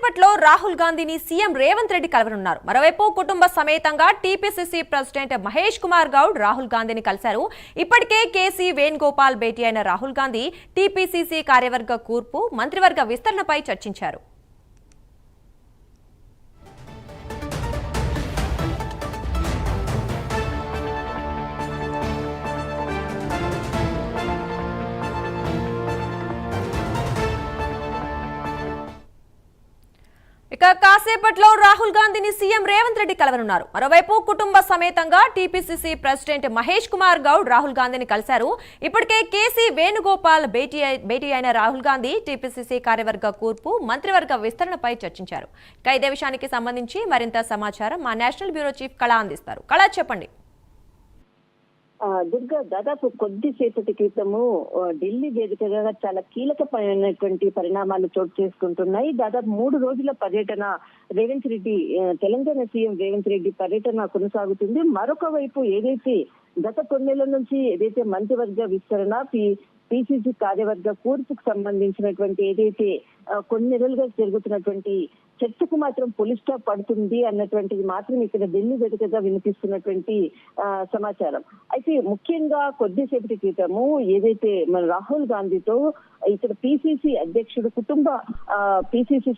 కాసేపట్లో రాహుల్ గాంధీని సీఎం రేవంత్ రెడ్డి కలవనున్నారు. మరోవైపు కుటుంబ సమేతంగా టీపీసీసీ ప్రెసిడెంట్ మహేష్ కుమార్ గౌడ్ రాహుల్ గాంధీని కలిశారు. ఇప్పటికే కేసీ వేణుగోపాల్ భేటీ అయిన రాహుల్ గాంధీ టీపీసీసీ కార్యవర్గ కూర్పు, మంత్రివర్గ విస్తరణపై చర్చించారు. ఇక కాసేపట్లో రాహుల్ గాంధీని సీఎం రేవంత్ రెడ్డి కలవనున్నారు. మరోవైపు కుటుంబ సమేతంగా టీపీసీసీ ప్రెసిడెంట్ మహేష్ కుమార్ గౌడ్ రాహుల్ గాంధీని కలిశారు. ఇప్పటికే కేసీ వేణుగోపాల్ భేటీ అయిన రాహుల్ గాంధీ టీపీసీసీ కార్యవర్గ కూర్పు, మంత్రివర్గ విస్తరణపై చర్చించారు. ఇక ఇదే విషయానికి సంబంధించి మరింత సమాచారం మా నేషనల్ బ్యూరో చీఫ్ కళ అందిస్తారు. కళ, చెప్పండి. దుర్గా, దాదాపు కొద్దిసేపటి క్రితము ఢిల్లీ వేదికగా చాలా కీలకమైనటువంటి పరిణామాలు చోటు చేసుకుంటున్నాయి. దాదాపు 3 రోజుల పర్యటన రేవంత్ రెడ్డి, తెలంగాణ సీఎం రేవంత్ రెడ్డి పర్యటన కొనసాగుతుంది. మరొక వైపు ఏదైతే గత కొన్నేళ్ల నుంచి ఏదైతే మంత్రివర్గ విస్తరణ, పిసిసి కార్యవర్గ కూర్పుకు సంబంధించినటువంటి ఏదైతే కొన్ని నెలలుగా జరుగుతున్నటువంటి చర్చకు మాత్రం పులి స్టాప్ పడుతుంది అన్నటువంటిది మాత్రం ఇక్కడ ఢిల్లీ వేదికగా వినిపిస్తున్నటువంటి సమాచారం. అయితే ముఖ్యంగా కొద్దిసేపటి క్రితము ఏదైతే మన రాహుల్ గాంధీతో ఇక్కడ పిసిసి అధ్యక్షుడు పిసిసి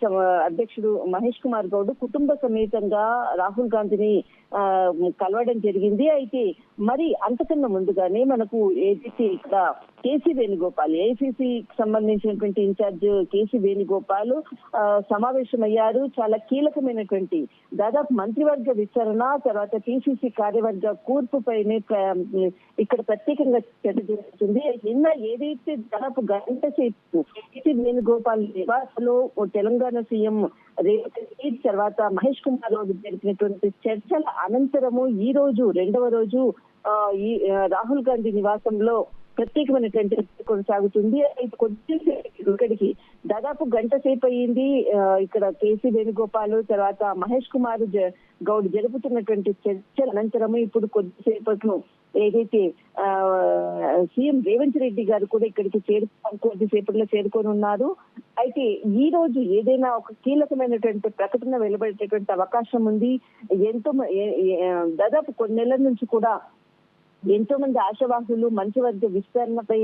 అధ్యక్షుడు మహేష్ కుమార్ గౌడ్ కుటుంబ సమేతంగా రాహుల్ గాంధీని కలవడం జరిగింది. అయితే మరి అంతకన్నా ముందుగానే మనకు ఏదైతే ఇక్కడ కేసీ వేణుగోపాల్, ఏఐసిసికి సంబంధించినటువంటి ఇన్ఛార్జ్ కేసీ వేణుగోపాల్ సమావేశమయ్యారు. చాలా కీలకమైనటువంటి దాదాపు మంత్రివర్గ విస్తరణ, తర్వాత పిసిసి కార్యవర్గ కూర్పు పైనే ఇక్కడ ప్రత్యేకంగా చర్చ జరుగుతుంది. నిన్న ఏదైతే దాదాపు గంట సేపు కేసీ వేణుగోపాల్ నివాసంలో తెలంగాణ సీఎం రేవంత్ రెడ్డి తర్వాత మహేష్ కుమార్ రావు జరిపినటువంటి చర్చల అనంతరము ఈ రోజు 2వ రోజు ఈ రాహుల్ గాంధీ నివాసంలో ప్రత్యేకమైనటువంటి కొనసాగుతుంది. ఇక్కడికి దాదాపు గంట సేపు అయ్యింది. ఇక్కడ కేసీ వేణుగోపాల్ తర్వాత మహేష్ కుమార్ గౌడ్ జరుపుతున్నటువంటి చర్చల అనంతరము ఇప్పుడు కొద్దిసేపట్లో ఏదైతే సీఎం రేవంత్ రెడ్డి గారు కూడా ఇక్కడికి కొద్దిసేపట్లో చేరుకొని ఉన్నారు. అయితే ఈ రోజు ఏదైనా ఒక కీలకమైనటువంటి ప్రకటన వెలువడేటటువంటి అవకాశం ఉంది. దాదాపు కొన్ని నెలల నుంచి కూడా ఎంతో మంది ఆశావాహులు మంత్రివర్గ విస్తరణపై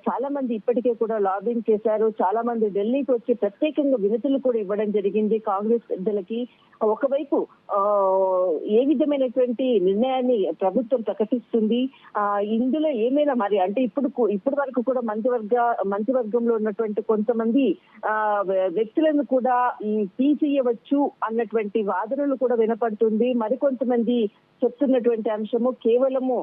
చాలా మంది ఇప్పటికే కూడా లాబింగ్ చేశారు. చాలా మంది ఢిల్లీకి వచ్చి ప్రత్యేకంగా వినతులు కూడా ఇవ్వడం జరిగింది కాంగ్రెస్ పెద్దలకి. ఒకవైపు ఏ విధమైనటువంటి నిర్ణయాన్ని ప్రభుత్వం ప్రకటిస్తుంది, ఇందులో ఏమైనా మరి అంటే ఇప్పటి వరకు కూడా మంత్రివర్గంలో ఉన్నటువంటి కొంతమంది వ్యక్తులను కూడా తీసేయవచ్చు అన్నటువంటి వాదనలు కూడా వినపడుతుంది. మరికొంతమంది చెప్తున్నటువంటి అంశము కేవలము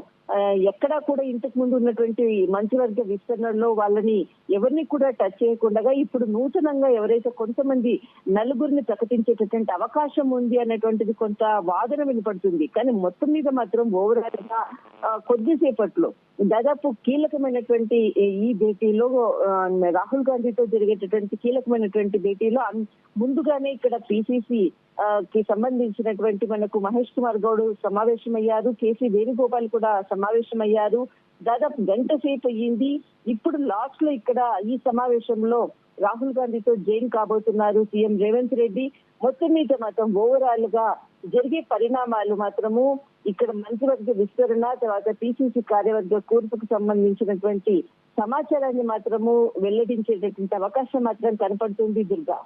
ఎక్కడా కూడా ఇంతకు ముందు ఉన్నటువంటి మంత్రివర్గ విస్తరణలో వాళ్ళని ఎవరిని కూడా టచ్ చేయకుండా ఇప్పుడు నూతనంగా ఎవరైతే కొంతమంది నలుగురిని ప్రకటించేటటువంటి అవకాశం ఉంది అన్నటువంటిది కొంత వాదన వినపడుతుంది. కానీ మొత్తం మీద మాత్రం ఓవరాల్ గా కొద్దిసేపట్లో దాదాపు కీలకమైనటువంటి ఈ భేటీలో రాహుల్ గాంధీతో జరిగేటటువంటి కీలకమైనటువంటి భేటీలో ముందుగానే ఇక్కడ పిసిసి కి సంబంధించినటువంటి మనకు మహేష్ కుమార్ గౌడ్ సమావేశమయ్యారు. కేసీ వేణుగోపాల్ కూడా సమావేశమయ్యారు. దాదాపు గంట సేపు అయ్యింది. ఇప్పుడు లాస్ట్ లో ఇక్కడ ఈ సమావేశంలో రాహుల్ గాంధీతో జాయిన్ కాబోతున్నారు సీఎం రేవంత్ రెడ్డి. మొత్తం మీద మాత్రం ఓవరాల్ గా జరిగే పరిణామాలు మాత్రము ఇక్కడ మంత్రివర్గ విస్తరణ తర్వాత పిసిసి కార్యవర్గ కూర్పుకు సంబంధించినటువంటి సమాచారాన్ని మాత్రము వెల్లడించేటటువంటి అవకాశం మాత్రం కనపడుతుంది. దుర్గా.